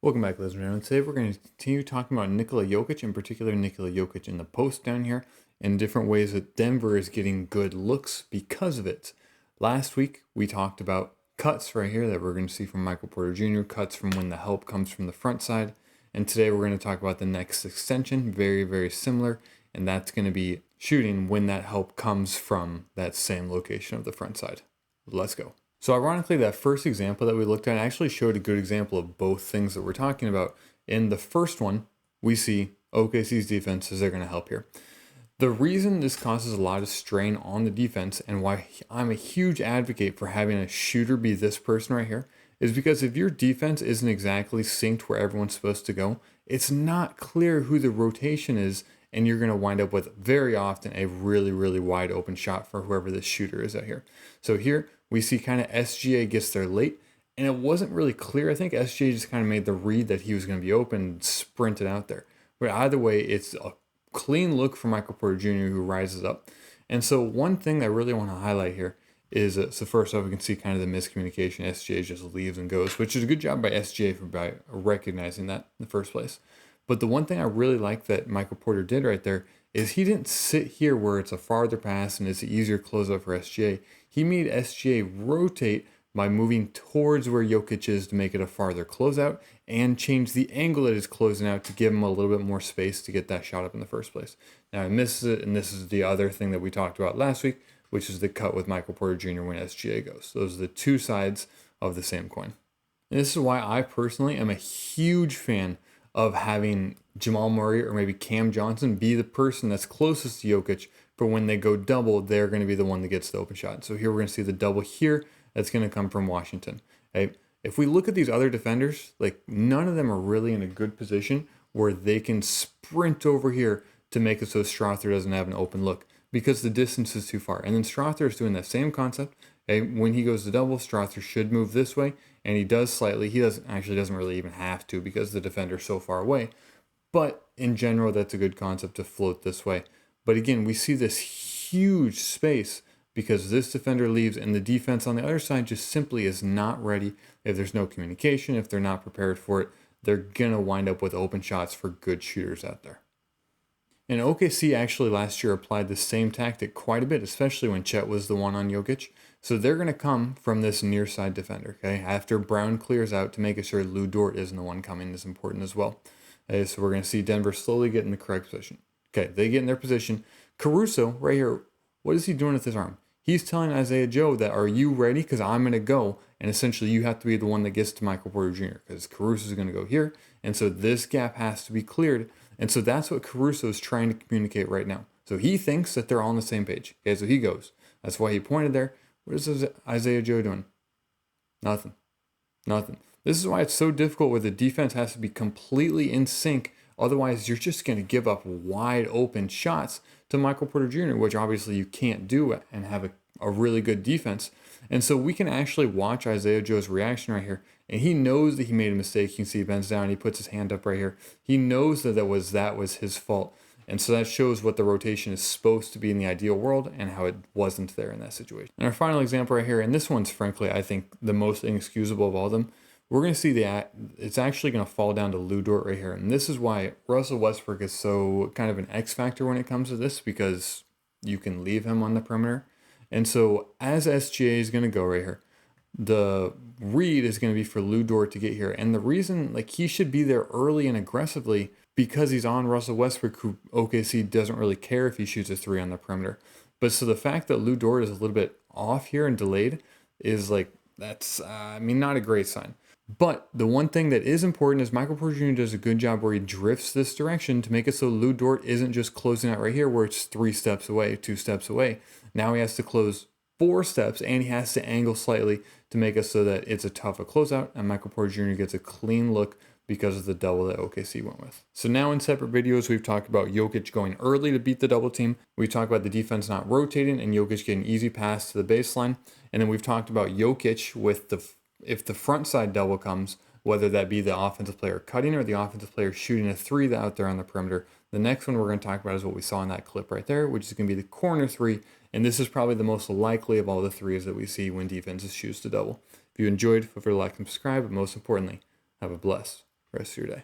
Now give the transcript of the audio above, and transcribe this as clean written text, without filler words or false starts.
Welcome back, ladies and gentlemen. Today we're going to continue talking about Nikola Jokić, in particular Nikola Jokić in the post down here, and different ways that Denver is getting good looks because of it. Last week we talked about cuts right here that we're going to see from Michael Porter Jr., cuts from when the help comes from the front side, and today we're going to talk about the next extension, very, very similar, and that's going to be shooting when that help comes from that same location of the front side. Let's go. So ironically, that first example that we looked at actually showed a good example of both things that we're talking about. In the first one, we see OKC's defense is they're going to help here. The reason this causes a lot of strain on the defense and why I'm a huge advocate for having a shooter be this person right here is because if your defense isn't exactly synced where everyone's supposed to go, it's not clear who the rotation is, and you're going to wind up with very often a really, really wide open shot for whoever this shooter is out here. So here we see kind of SGA gets there late, and it wasn't really clear. I think SGA just kind of made the read that he was going to be open and sprinted out there. But either way, it's a clean look for Michael Porter Jr. who rises up. And so one thing that I really want to highlight here is, so first off, we can see kind of the miscommunication. SGA just leaves and goes, which is a good job by SGA by recognizing that in the first place. But the one thing I really like that Michael Porter did right there is he didn't sit here where it's a farther pass and it's an easier closeout for SGA. He made SGA rotate by moving towards where Jokić is to make it a farther closeout and change the angle that is closing out to give him a little bit more space to get that shot up in the first place. Now he misses it, and this is the other thing that we talked about last week, which is the cut with Michael Porter Jr. when SGA goes. Those are the two sides of the same coin. And this is why I personally am a huge fan of having Jamal Murray or maybe Cam Johnson be the person that's closest to Jokić, for when they go double, they're going to be the one that gets the open shot. So here we're going to see the double here. That's going to come from Washington. Okay? If we look at these other defenders, like none of them are really in a good position where they can sprint over here to make it so Strother doesn't have an open look because the distance is too far. And then Strother is doing that same concept. Okay? When he goes to double, Strother should move this way, and he does slightly. He doesn't really even have to because the defender's so far away. But in general, that's a good concept to float this way. But again, we see this huge space because this defender leaves and the defense on the other side just simply is not ready. If there's no communication, if they're not prepared for it, they're going to wind up with open shots for good shooters out there. And OKC actually last year applied the same tactic quite a bit, especially when Chet was the one on Jokić. So they're going to come from this near side defender, okay? After Brown clears out to make sure Lou Dort isn't the one coming is important as well. Okay, so we're going to see Denver slowly get in the correct position. Okay, they get in their position. Caruso, right here, what is he doing with his arm? He's telling Isaiah Joe that, are you ready? Because I'm going to go. And essentially, you have to be the one that gets to Michael Porter Jr. because Caruso is going to go here. And so this gap has to be cleared. And so that's what Caruso is trying to communicate right now. So he thinks that they're all on the same page. Okay, so he goes. That's why he pointed there. What is Isaiah Joe doing? Nothing. This is why it's so difficult where the defense has to be completely in sync. Otherwise, you're just going to give up wide open shots to Michael Porter Jr., which obviously you can't do and have a really good defense. And so we can actually watch Isaiah Joe's reaction right here. And he knows that he made a mistake. You can see he bends down. He puts his hand up right here. He knows that that was his fault. And so that shows what the rotation is supposed to be in the ideal world and how it wasn't there in that situation. And our final example right here, and this one's frankly, I think, the most inexcusable of all of them. We're going to see that it's actually going to fall down to Lou Dort right here. And this is why Russell Westbrook is so kind of an X factor when it comes to this, because you can leave him on the perimeter. And so as SGA is going to go right here, the read is going to be for Lou Dort to get here. And the reason, like, he should be there early and aggressively because he's on Russell Westbrook, who OKC doesn't really care if he shoots a three on the perimeter. But so the fact that Lou Dort is a little bit off here and delayed is like, that's, not a great sign. But the one thing that is important is Michael Porter Jr. does a good job where he drifts this direction to make it so Lou Dort isn't just closing out right here where it's 3 steps away, 2 steps away. Now he has to close 4 steps and he has to angle slightly to make it so that it's a tougher closeout, and Michael Porter Jr. gets a clean look because of the double that OKC went with. So now in separate videos, we've talked about Jokić going early to beat the double team. We talked about the defense not rotating and Jokić getting easy pass to the baseline. And then we've talked about Jokić with if the front side double comes, whether that be the offensive player cutting or the offensive player shooting a three out there on the perimeter. The next one we're going to talk about is what we saw in that clip right there, which is going to be the corner three. And this is probably the most likely of all the threes that we see when defenses choose to double. If you enjoyed, feel free to like and subscribe, but most importantly, have a blessed rest of your day.